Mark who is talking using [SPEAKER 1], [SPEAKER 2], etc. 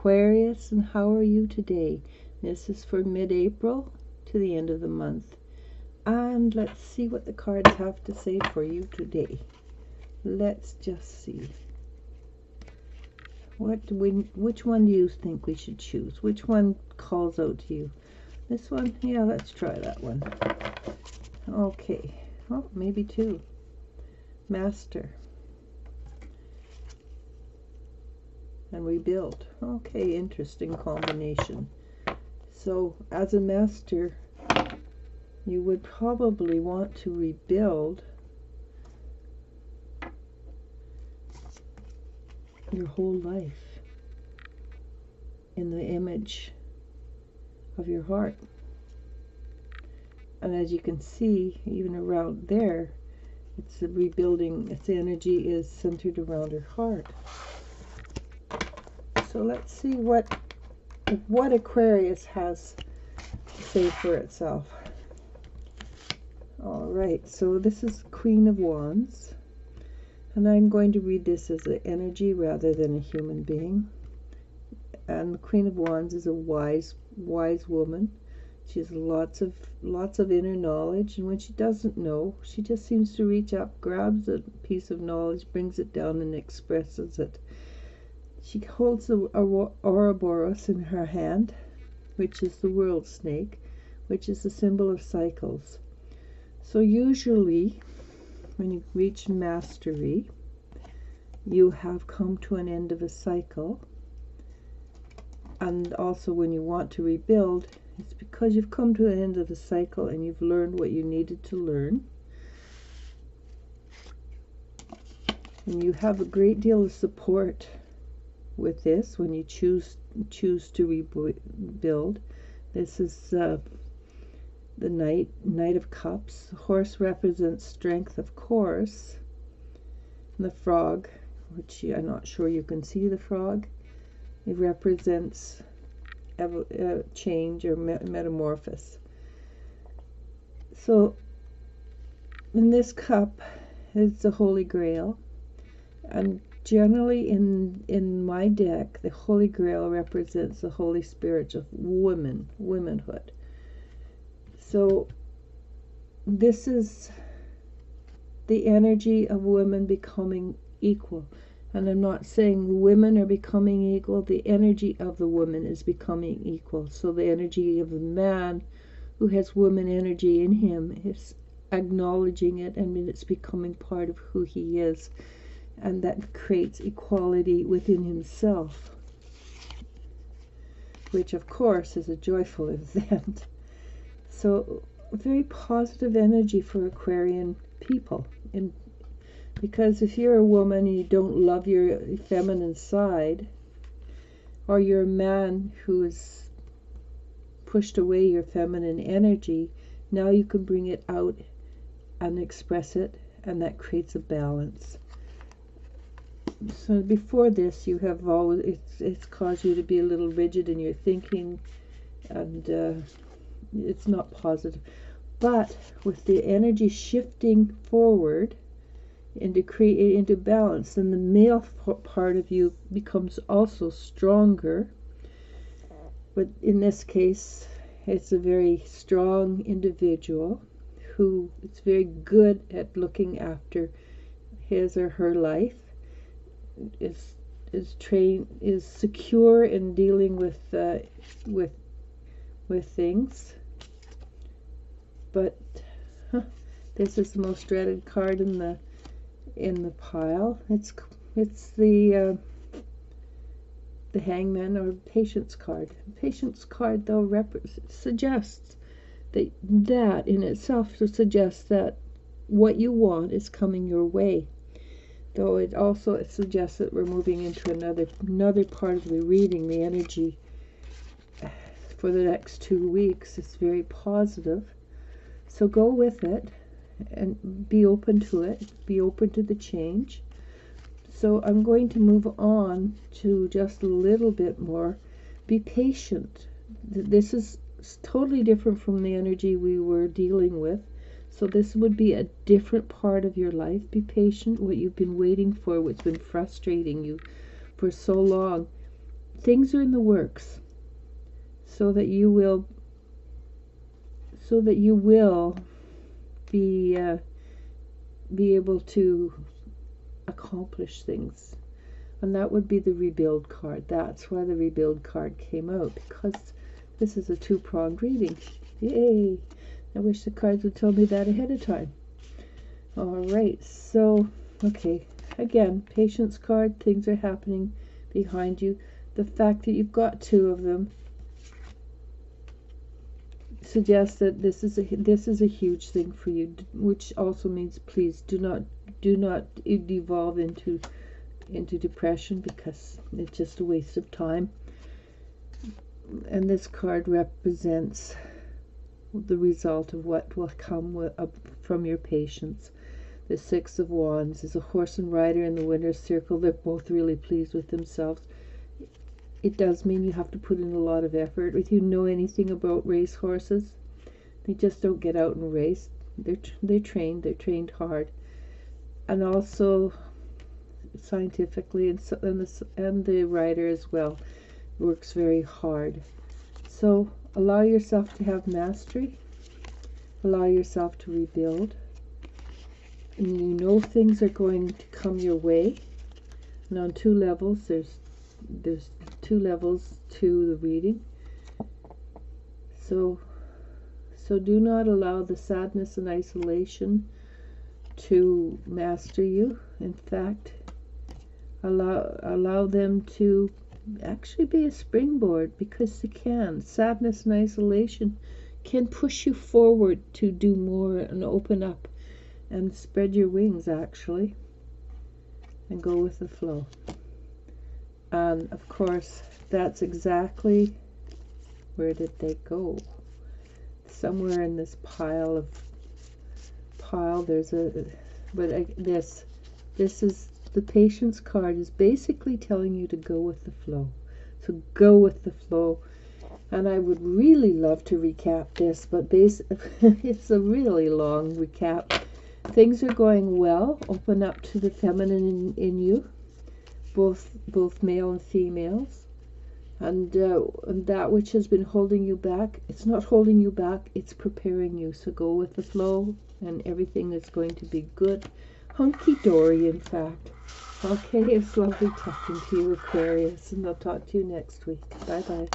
[SPEAKER 1] Aquarius, and how are you today? This is for mid-April to the end of the month. And let's see what the cards have to say for you today. Let's just see. Which one do you think we should choose? Which one calls out to you? This one? Yeah, let's try that one. Okay. Oh, maybe two. Master. And rebuild. Okay, interesting combination. So, as a master, you would probably want to rebuild your whole life in the image of your heart. And as you can see, even around there, it's a rebuilding, its energy is centered around her heart. So let's see what Aquarius has to say for itself. All right, so this is Queen of Wands, and I'm going to read this as an energy rather than a human being. And the Queen of Wands is a wise woman. She has lots of inner knowledge, and when she doesn't know, she just seems to reach up, grabs a piece of knowledge, brings it down, and expresses it. She holds the Ouroboros in her hand, which is the world snake, which is the symbol of cycles. So usually, when you reach mastery, you have come to an end of a cycle. And also when you want to rebuild, it's because you've come to the end of the cycle and you've learned what you needed to learn. And you have a great deal of support with this when you choose to rebuild. This is the Knight of Cups. The horse represents strength, of course. And the frog, which I'm not sure you can see the frog, it represents change or metamorphosis. So in this cup is the Holy Grail, and generally in my deck, the Holy Grail represents the Holy Spirit of womanhood. So this is the energy of women becoming equal. And I'm not saying women are becoming equal. The energy of the woman is becoming equal. So the energy of the man who has woman energy in him is acknowledging it, and it's becoming part of who he is. And that creates equality within himself, which of course is a joyful event. So very positive energy for Aquarian people. Because if you're a woman and you don't love your feminine side, or you're a man who has pushed away your feminine energy, now you can bring it out and express it, and that creates a balance. So before this, you have always, it's caused you to be a little rigid in your thinking, and it's not positive. But with the energy shifting forward into balance, then the male part of you becomes also stronger. But in this case, it's a very strong individual who is very good at looking after his or her life, is secure in dealing with things. But this is the most dreaded card in the pile. It's the Hangman, or Patience card. Patience card, though, suggests that in itself suggests that what you want is coming your way. Though it also suggests that we're moving into another part of the reading. The energy for the next 2 weeks is very positive. So go with it and be open to it. Be open to the change. So I'm going to move on to just a little bit more. Be patient. This is totally different from the energy we were dealing with. So this would be a different part of your life. Be patient. What you've been waiting for, what's been frustrating you for so long, things are in the works so that you will be able to accomplish things. And that would be the rebuild card. That's why the rebuild card came out, because this is a two-pronged reading. Yay! I wish the cards would tell me that ahead of time. All right, so, okay, again, patience card, things are happening behind you. The fact that you've got two of them suggests that this is a huge thing for you, which also means please do not devolve into depression, because it's just a waste of time. And this card represents the result of what will come from your patience. The Six of Wands is a horse and rider in the winner's circle. They're both really pleased with themselves. It does mean you have to put in a lot of effort. If you know anything about race horses, they just don't get out and race. They're trained hard, and also scientifically, and the rider as well works very hard. So allow yourself to have mastery. Allow yourself to rebuild. And you know things are going to come your way. And on two levels, there's two levels to the reading. So do not allow the sadness and isolation to master you. In fact, allow them to actually be a springboard, because they can. Sadness and isolation can push you forward to do more and open up and spread your wings, actually, and go with the flow. And of course, that's exactly, where did they go? Somewhere in this pile, there's this is the patience card, is basically telling you to go with the flow. So go with the flow. And I would really love to recap this, but it's a really long recap. Things are going well. Open up to the feminine in you, both male and females, and that which has been holding you back, it's not holding you back, it's preparing you. So go with the flow, and everything is going to be good, hunky-dory, in fact. Okay, it's lovely talking to you, Aquarius, and I'll talk to you next week. Bye bye.